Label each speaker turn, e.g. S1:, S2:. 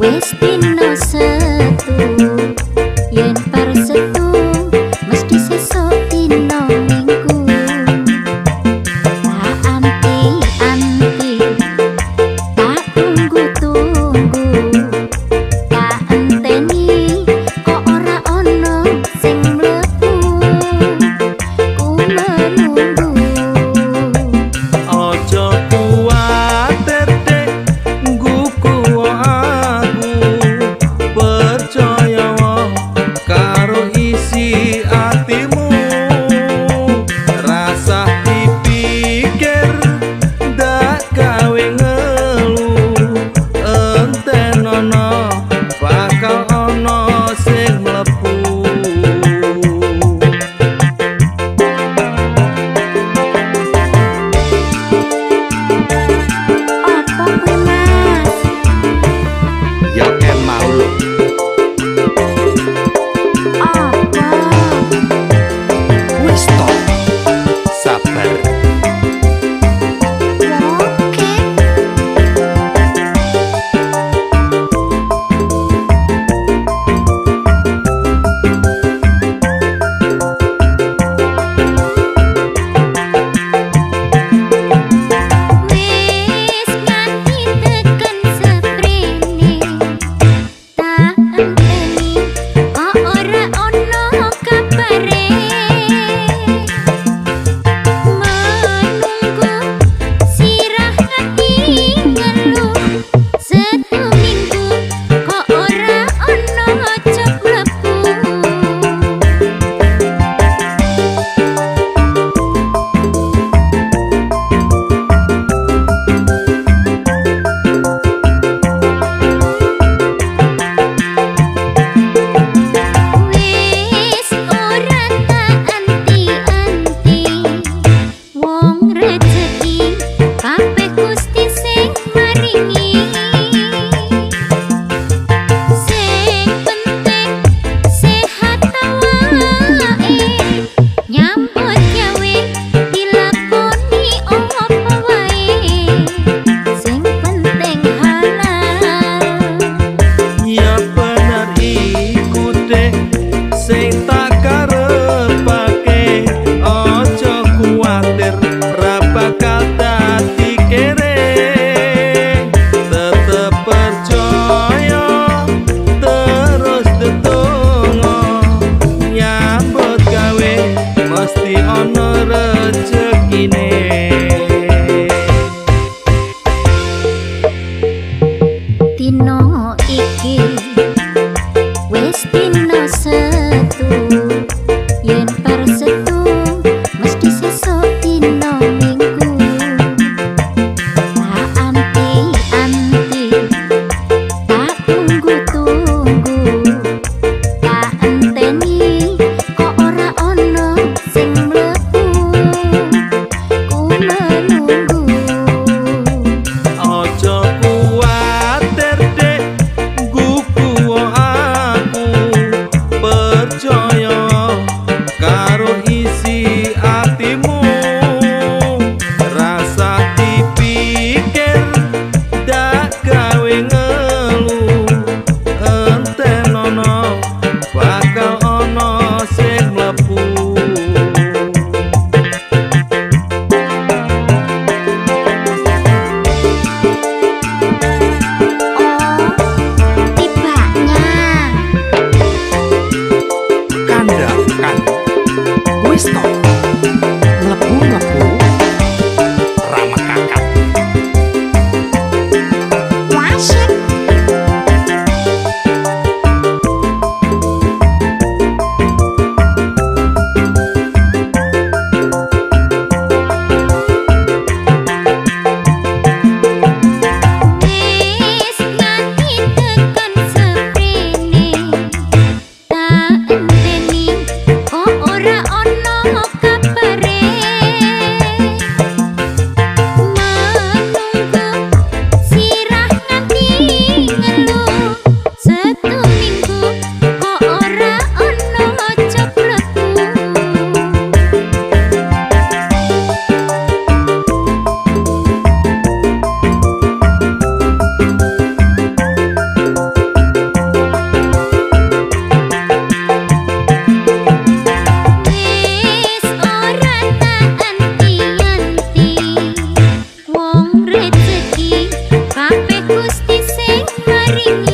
S1: Wis dino setu yen persetu mesti sesuk dino minggu. Tak anti-anti, tak tunggu-tunggu, tak enteni kok ora ono sing mlebu. Ku menunggu.
S2: Ojo kuwatir dek, ngguku aku percaya karo isi atimu. Rasa dipikir dak gawe ngeluh, enten ono bakal ono sing mlebu.
S1: Apa kuwi Mas?
S2: Ya mau lho.
S1: Apa?
S2: Wis to, sabar.
S1: Oke. Wis nganti teken seprene, tak enteni kok ora ono kabare. Menunggu sirah hati ngeluh, setu minggu kok ora ono cok mlebu. Wis ora tak anti-anti, wong rejeki kabeh Gusti sing maringi. Sing penting sehat awake, nyambut gawe dilakoni apa wae. Sing penting halal.
S2: Ya bener iku dek sing tak karepake. Ojo kuwatir ra bakal dadi kere. Tetep percaya terus ndedonga, nyambut gawe mesti ono rejekine.
S1: Dino iki wis dino setu yen persetu mesti sesuk dino minggu. Tak anti-anti, tak tunggu-tunggu, tak enteni kok ora ono sing mlebu. Ku menunggu.
S2: Ojo kuwatir dek, ngguku
S1: maringi